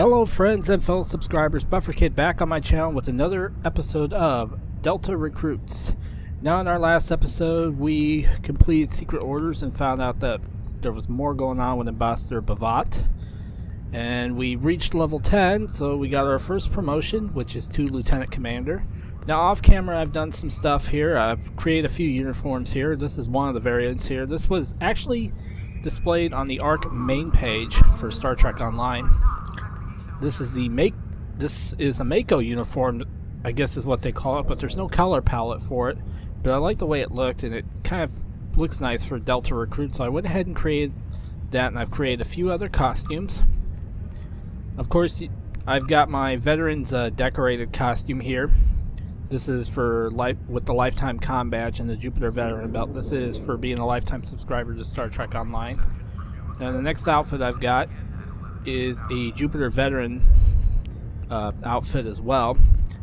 Hello friends and fellow subscribers, Bufferkid back on my channel with another episode of Delta Recruits. Now in our last episode we completed secret orders and found out that there was more going on with Ambassador Bavat. And we reached level 10, so we got our first promotion, which is to Lieutenant Commander. Now off camera I've done some stuff here. I've created a few uniforms here. This is one of the variants here. This was actually displayed on the ARC main page for Star Trek Online. This is a Mako uniform, I guess is what they call it, but there's no color palette for it. But I like the way it looked, and it kind of looks nice for Delta Recruit, so I went ahead and created that, and I've created a few other costumes. Of course, I've got my Veterans decorated costume here. This is for with the Lifetime Com badge and the Jupiter Veteran belt. This is for being a lifetime subscriber to Star Trek Online. Now the next outfit I've got is a Jupiter Veteran outfit as well,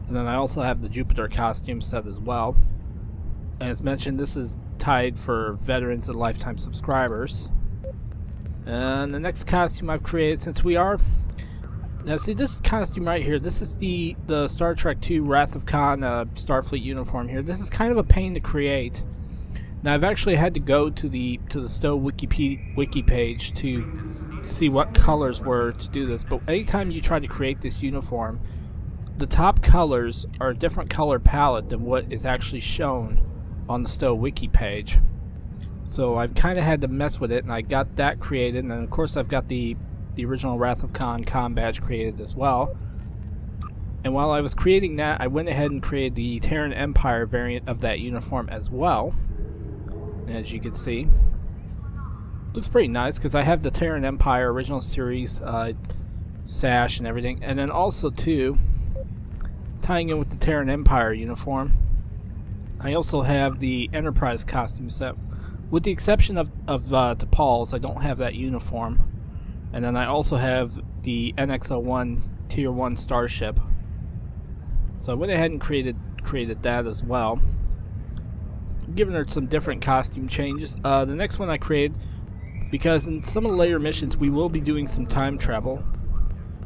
and then I also have the Jupiter costume set as well. And as mentioned, this is tied for veterans and lifetime subscribers. And the next costume I've created, since we are now see this costume right here, this is the Star Trek II Wrath of Khan Starfleet uniform here. This is kind of a pain to create. Now I've actually had to go to the Stowe wiki page to see what colors were to do this, but anytime you try to create this uniform, the top colors are a different color palette than what is actually shown on the Stowe wiki page. So I've kind of had to mess with it, and I got that created, and then of course I've got the original Wrath of Khan Com badge created as well. And while I was creating that, I went ahead and created the Terran Empire variant of that uniform as well. And as you can see, looks pretty nice because I have the Terran Empire original series sash and everything, and then also too, tying in with the Terran Empire uniform, I also have the Enterprise costume set. With the exception of T'Pol's, I don't have that uniform. And then I also have the NX-01 Tier 1 Starship. So I went ahead and created that as well. Giving her some different costume changes. The next one I created, because in some of the later missions we will be doing some time travel,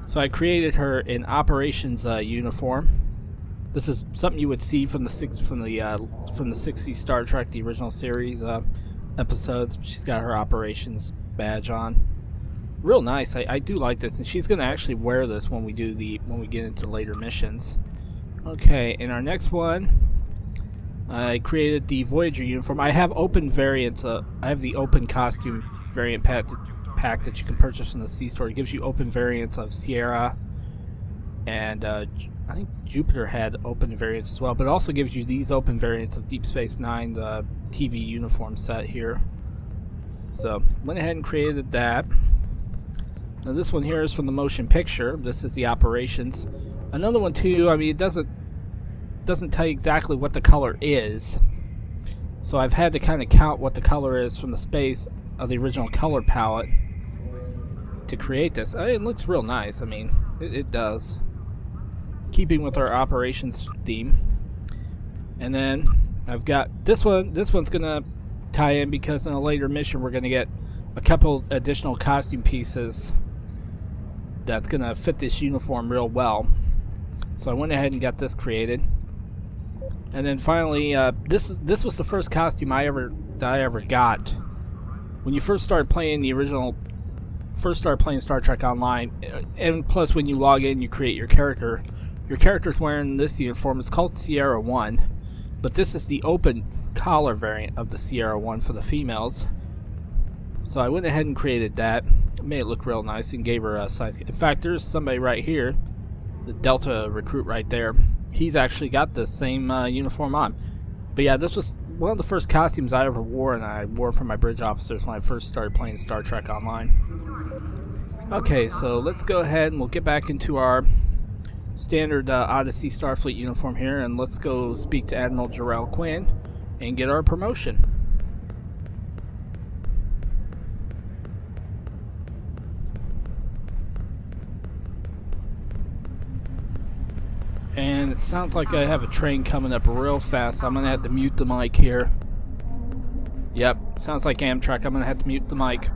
so I created her in operations uniform. This is something you would see from the 60 Star Trek, the original series episodes. She's got her operations badge on. Real nice. I do like this, and she's going to actually wear this when we get into later missions. Okay, in our next one, I created the Voyager uniform. I have open variants. I have the open costume variant pack that you can purchase from the C-Store. It gives you open variants of Sierra, and I think Jupiter had open variants as well, but it also gives you these open variants of Deep Space Nine, the TV uniform set here. So went ahead and created that. Now this one here is from the motion picture. This is the operations. Another one too, I mean, it doesn't tell you exactly what the color is, so I've had to kind of count what the color is from the space of the original color palette to create this. I mean, it looks real nice. I mean, it does, keeping with our operations theme. And then I've got this one. This one's gonna tie in because in a later mission we're gonna get a couple additional costume pieces that's gonna fit this uniform real well. So I went ahead and got this created. And then finally, this was the first costume I ever got. When you first started playing Star Trek Online, and plus when you log in, you create your character. Your character's wearing this uniform. It's called Sierra 1, but this is the open collar variant of the Sierra 1 for the females. So I went ahead and created that. Made it look real nice and gave her a size. In fact, there's somebody right here, the Delta Recruit right there. He's actually got the same uniform on. But yeah, this was one of the first costumes I ever wore, and I wore for my bridge officers when I first started playing Star Trek Online. Okay, so let's go ahead and we'll get back into our standard Odyssey Starfleet uniform here, and let's go speak to Admiral Jarrell Quinn and get our promotion. And it sounds like I have a train coming up real fast. I'm going to have to mute the mic here. Yep, sounds like Amtrak. I'm going to have to mute the mic.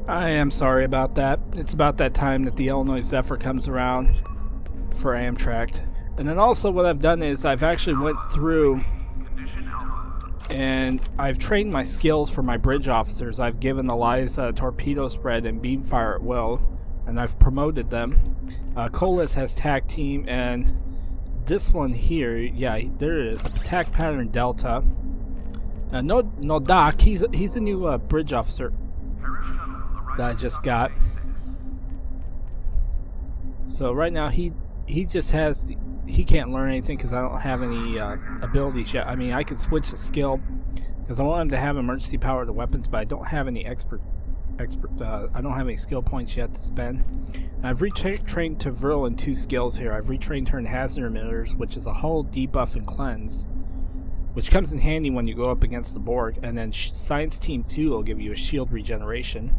I am sorry about that. It's about that time that the Illinois Zephyr comes around for Amtrak. And then also what I've done is I've actually went through and I've trained my skills for my bridge officers. I've given Eliza torpedo spread and beam fire at will, and I've promoted them. Colas has TAC team, and this one here, yeah, there it is, attack pattern Delta. No Doc, he's a new bridge officer that I just got. So right now he just has, he can't learn anything because I don't have any abilities yet. I mean, I could switch the skill because I want him to have emergency power to weapons, but I don't have any I don't have any skill points yet to spend. I've retrained Tavril in 2 skills here. I've retrained her in hazard emitters, which is a hull debuff and cleanse, which comes in handy when you go up against the Borg. And then Science Team 2 will give you a shield regeneration.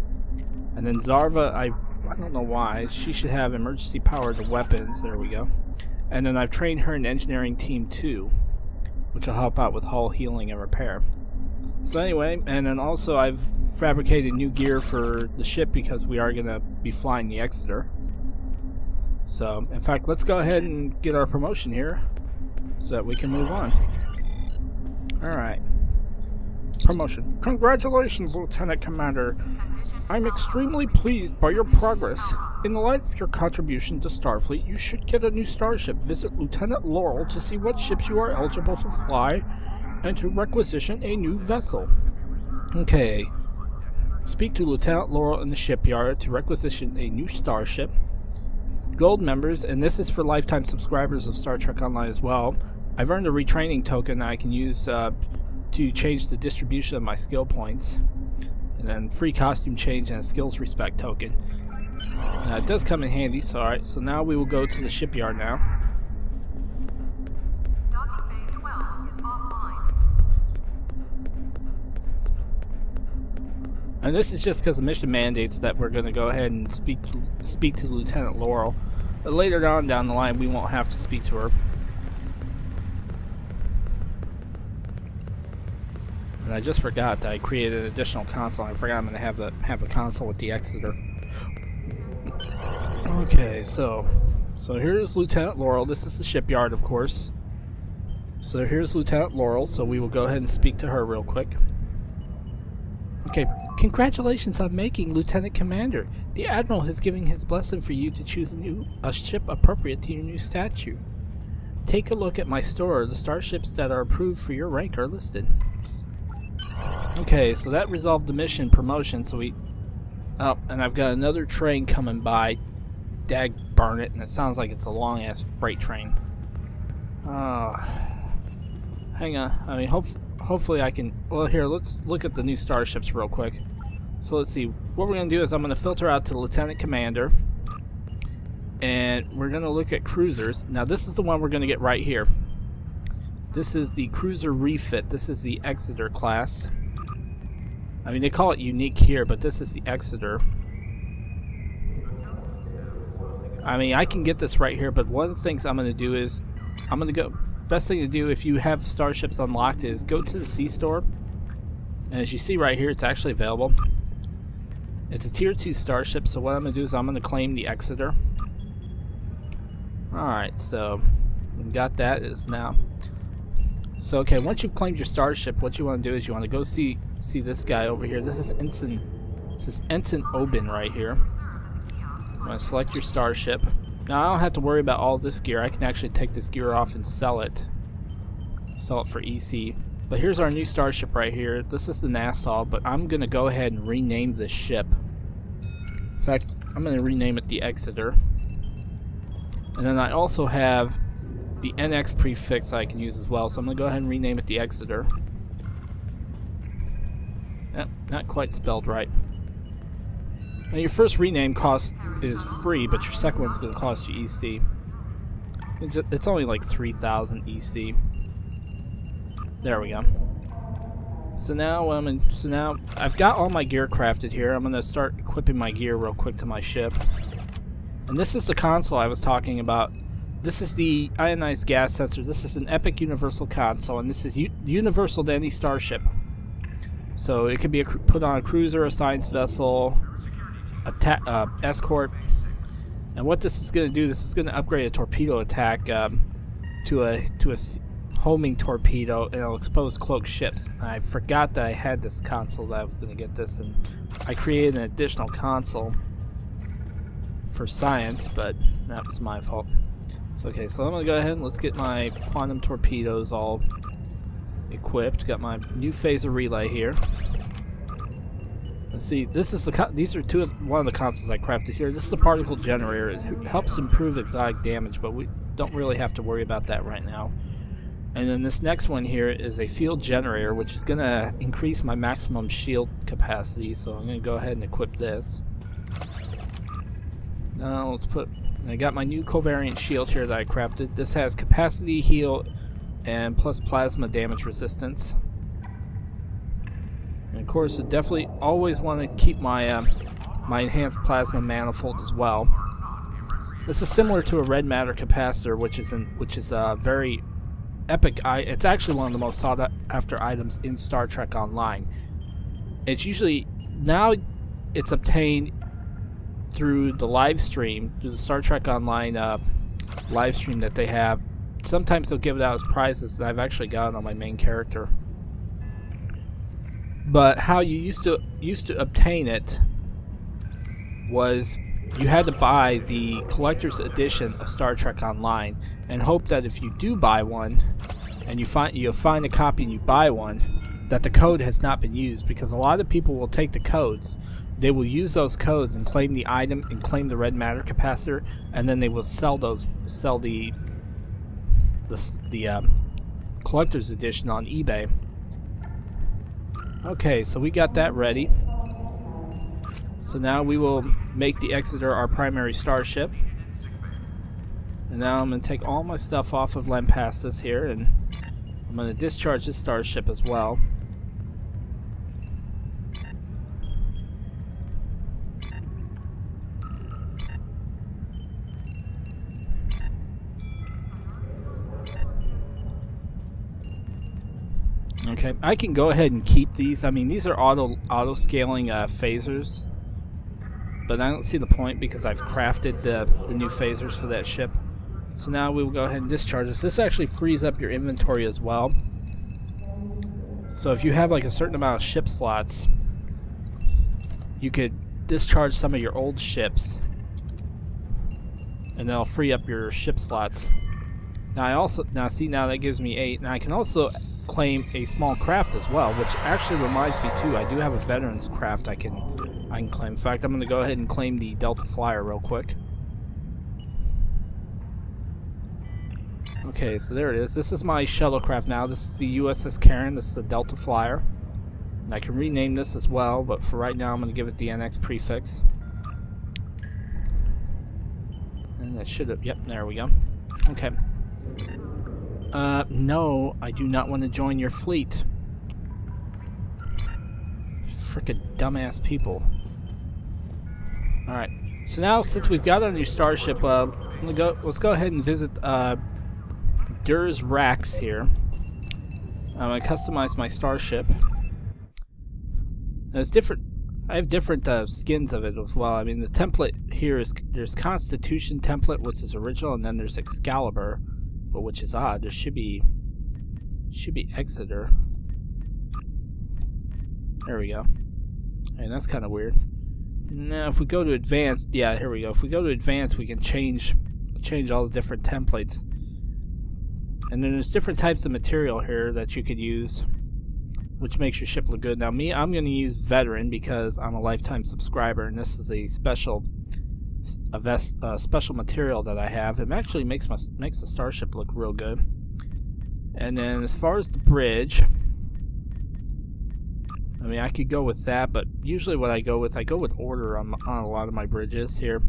And then Zarva, I don't know why, she should have emergency power to weapons. There we go. And then I've trained her in Engineering Team 2, which will help out with hull healing and repair. So anyway, and then also I've fabricated new gear for the ship because we are going to be flying the Exeter. So, in fact, let's go ahead and get our promotion here so that we can move on. Alright. Promotion. Congratulations, Lieutenant Commander. I'm extremely pleased by your progress. In the light of your contribution to Starfleet, you should get a new starship. Visit Lieutenant Laurel to see what ships you are eligible to fly and to requisition a new vessel. Okay. Speak to Lieutenant Laurel in the shipyard to requisition a new starship. Gold members, and this is for lifetime subscribers of Star Trek Online as well. I've earned a retraining token I can use to change the distribution of my skill points. And then free costume change and a skills respect token. It does come in handy, so alright, so now we will go to the shipyard now. Docking bay 12 is offline. And this is just because the mission mandates that we're going to go ahead and speak to Lieutenant Laurel. But later on down the line, we won't have to speak to her. And I just forgot that I created an additional console. I forgot I'm going to have a console with the Exeter. Okay, so here's Lieutenant Laurel. This is the shipyard, of course. So here's Lieutenant Laurel, so we will go ahead and speak to her real quick. Okay, congratulations on making Lieutenant Commander. The Admiral has given his blessing for you to choose a ship appropriate to your new statue. Take a look at my store. The starships that are approved for your rank are listed. Okay, so that resolved the mission promotion, so we... Oh, and I've got another train coming by. Dag burn it, and it sounds like it's a long-ass freight train. Hang on, I mean, hopefully I can... Well, here, let's look at the new starships real quick. So let's see, what we're going to do is I'm going to filter out to the Lieutenant Commander. And we're going to look at cruisers. Now, this is the one we're going to get right here. This is the cruiser refit. This is the Exeter class. I mean, they call it unique here, but this is the Exeter. I mean, I can get this right here, but one of the things I'm going to do is, I'm going to go, best thing to do if you have starships unlocked is go to the C store. And as you see right here, it's actually available. It's a tier 2 starship, so what I'm going to do is I'm going to claim the Exeter. Alright, so we got that is now. So okay, once you've claimed your starship, what you want to do is you want to go see this guy over here. This is Ensign Oben right here. I'm going to select your starship. Now I don't have to worry about all this gear. I can actually take this gear off and sell it. Sell it for EC. But here's our new starship right here. This is the Nassau, but I'm going to go ahead and rename this ship. In fact, I'm going to rename it the Exeter. And then I also have the NX prefix I can use as well, so I'm going to go ahead and rename it the Exeter. Not quite spelled right. Now your first rename cost is free, but your second one's going to cost you EC. It's only like 3,000 EC. There we go. So now I've got all my gear crafted here. I'm going to start equipping my gear real quick to my ship. And this is the console I was talking about. This is the ionized gas sensor. This is an Epic Universal console, and this is universal to any starship. So it could be put on a cruiser, a science vessel, escort. And what this is going to do, this is going to upgrade a torpedo attack to a homing torpedo, and it'll expose cloaked ships. I forgot that I had this console, that I was going to get this, and I created an additional console for science, but that was my fault. So okay, so I'm going to go ahead and let's get my quantum torpedoes all equipped. Got my new phaser relay here. Let's see, this is these are one of the consoles I crafted here. This is the particle generator. It helps improve exotic damage, but we don't really have to worry about that right now. And then this next one here is a field generator, which is going to increase my maximum shield capacity. So I'm going to go ahead and equip this. Now let's I got my new covariant shield here that I crafted. This has capacity, heal, and plus plasma damage resistance. And of course, I definitely always want to keep my my enhanced plasma manifold as well. This is similar to a red matter capacitor, which is a very epic. It's actually one of the most sought after items in Star Trek Online. It's usually now it's obtained through the live stream, through the Star Trek Online live stream that they have. Sometimes they'll give it out as prizes, and I've actually got it on my main character. But how you used to obtain it was you had to buy the collector's edition of Star Trek Online and hope that if you do buy one and you find a copy and you buy one, that the code has not been used, because a lot of people will take the codes, they will use those codes and claim the item and claim the red matter capacitor, and then they will sell the collector's edition on eBay. Okay, so we got that ready. So now we will make the Exeter our primary starship. And now I'm going to take all my stuff off of Lampastus here, and I'm going to discharge this starship as well. Okay, I can go ahead and keep these. I mean, these are auto scaling phasers, but I don't see the point because I've crafted the new phasers for that ship. So now we will go ahead and discharge this. This actually frees up your inventory as well. So if you have like a certain amount of ship slots, you could discharge some of your old ships, and that'll free up your ship slots. Now now that gives me 8, and I can also claim a small craft as well, which actually reminds me too, I do have a veteran's craft I can claim. In fact, I'm going to go ahead and claim the Delta Flyer real quick. Okay, so there it is. This is my shuttlecraft now. This is the USS Karen. This is the Delta Flyer. And I can rename this as well, but for right now I'm going to give it the NX prefix. And that should have, yep, there we go. Okay. No, I do not want to join your fleet. Frickin' dumbass people. Alright, so now since we've got our new starship, let's go ahead and visit Dur's Rax here. I'm going to customize my starship. Now it's different. I have different skins of it as well. I mean, the template here is, there's Constitution template, which is original, and then there's Excalibur, but which is odd. There should be Exeter. There we go. And that's kind of weird. Now if we go to advanced, yeah, here we go. If we go to advanced, we can change all the different templates. And then there's different types of material here that you could use, which makes your ship look good. Now I'm going to use veteran because I'm a lifetime subscriber, and this is a special material that I have. It actually makes the starship look real good. And then as far as the bridge, I mean, I could go with that, but usually what I go with order on a lot of my bridges here.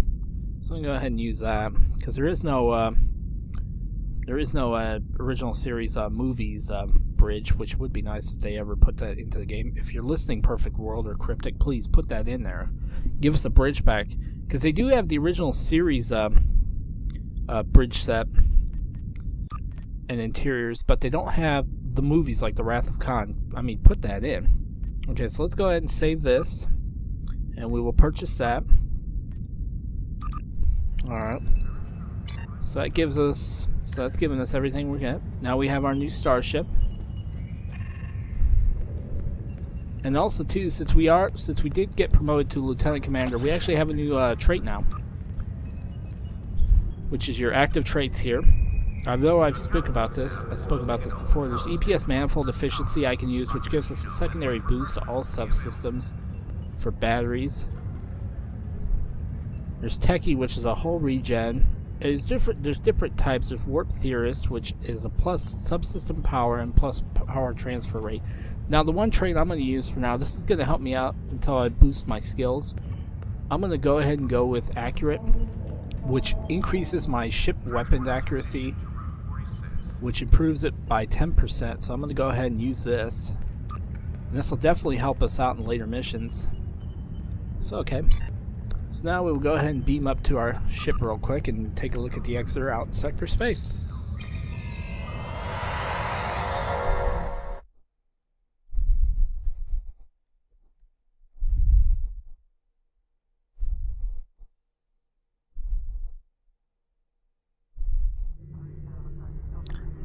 So I'm going to go ahead and use that, because there is no original series movies bridge, which would be nice if they ever put that into the game. If you're listening, Perfect World or Cryptic, please put that in there. Give us a bridge pack, because they do have the original series bridge set and interiors, but they don't have the movies like The Wrath of Khan. I mean, put that in. Okay, so let's go ahead and save this, and we will purchase that. Alright. So that gives us, so that's giving us everything we get. Now we have our new Starship. And also too, since we did get promoted to Lieutenant Commander, we actually have a new trait now. Which is your active traits here. Although I spoke about this before, there's EPS manifold efficiency I can use, which gives us a secondary boost to all subsystems for batteries. There's Techie, which is a whole regen. There's different types. There's Warp Theorist, which is a plus subsystem power and plus power transfer rate. Now the one trait I'm going to use for now, this is going to help me out until I boost my skills. I'm going to go ahead and go with Accurate, which increases my ship weapon accuracy, which improves it by 10%. So I'm going to go ahead and use this. And this will definitely help us out in later missions. So okay. So now we'll go ahead and beam up to our ship real quick and take a look at the Exeter out in sector space.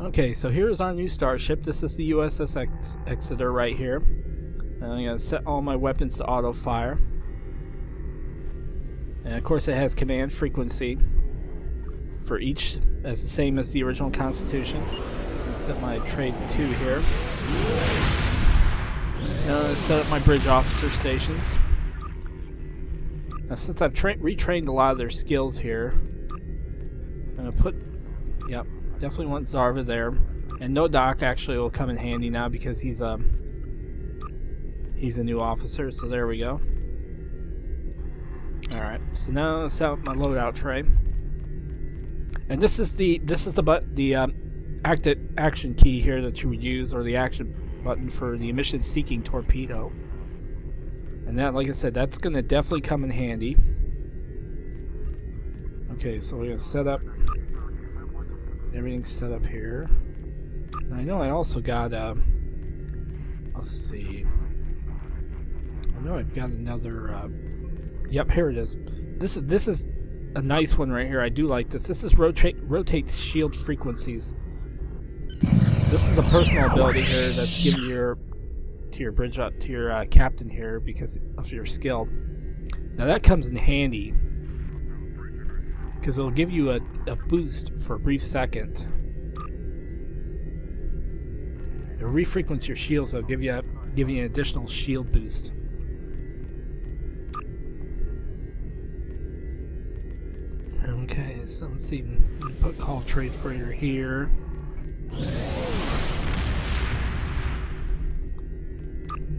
Okay, so here's our new Starship. This is the USS Exeter right here. And I'm going to set all my weapons to auto fire. And of course it has command frequency for each, as the same as the original Constitution. I'll set my trade 2 here. Now I'm going to set up my bridge officer stations. Now since I've retrained a lot of their skills here, I'm going to put, yep, definitely want Zarva there. And no Doc actually will come in handy now because he's a new officer, so there we go. Alright, so now let's set up my loadout tray. And this is the action key here that you would use, or the action button for the emission seeking torpedo. And that, like I said, that's gonna definitely come in handy. Okay, so we're gonna set up, everything's set up here. And I know I also got let's see, I know I've got another yep, here it is. This is a nice one right here. I do like this. This is rotate shield frequencies. This is a personal ability here that's given to your bridge up to your captain here because of your skill. Now that comes in handy because it'll give you a boost for a brief second. It'll refrequency your shields. It'll give you an additional shield boost. Okay, so let's see. Put call trade freighter here.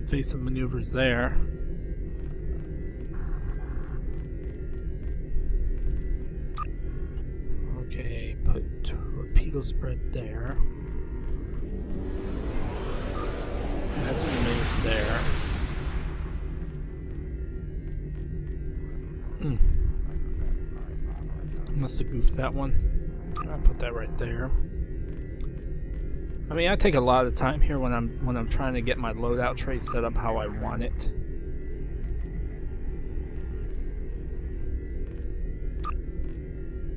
Face some maneuvers there. Okay, put torpedo spread there. That's some maneuvers there. Must have goofed that one. I'll put that right there. I mean, I take a lot of time here when I'm trying to get my loadout tray set up how I want it.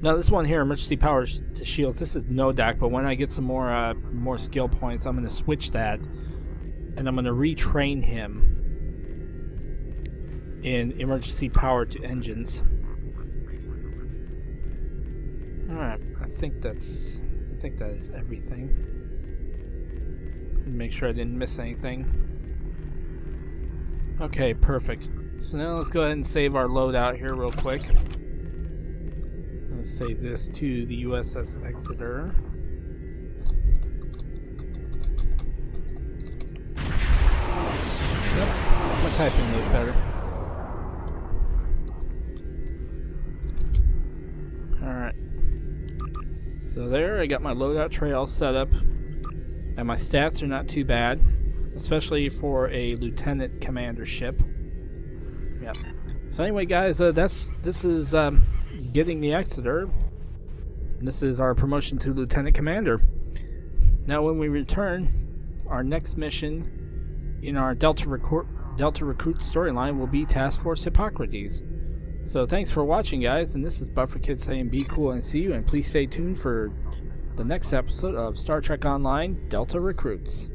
Now this one here, emergency power to shields. This is no DAC, but when I get some more skill points, I'm going to switch that, and I'm going to retrain him in emergency power to engines. Alright, I think that is everything. Make sure I didn't miss anything. Okay, perfect. So now let's go ahead and save our loadout here real quick. Let's save this to the USS Exeter. Yep, my typing looks better. Alright. So there, I got my loadout tray all set up, and my stats are not too bad, especially for a lieutenant commander ship. Yep. So anyway, guys, this is getting the Exeter. This is our promotion to lieutenant commander. Now, when we return, our next mission in our Delta Recruit storyline will be Task Force Hippocrates. So thanks for watching, guys, and this is Bufferkid saying be cool and see you, and please stay tuned for the next episode of Star Trek Online Delta Recruits.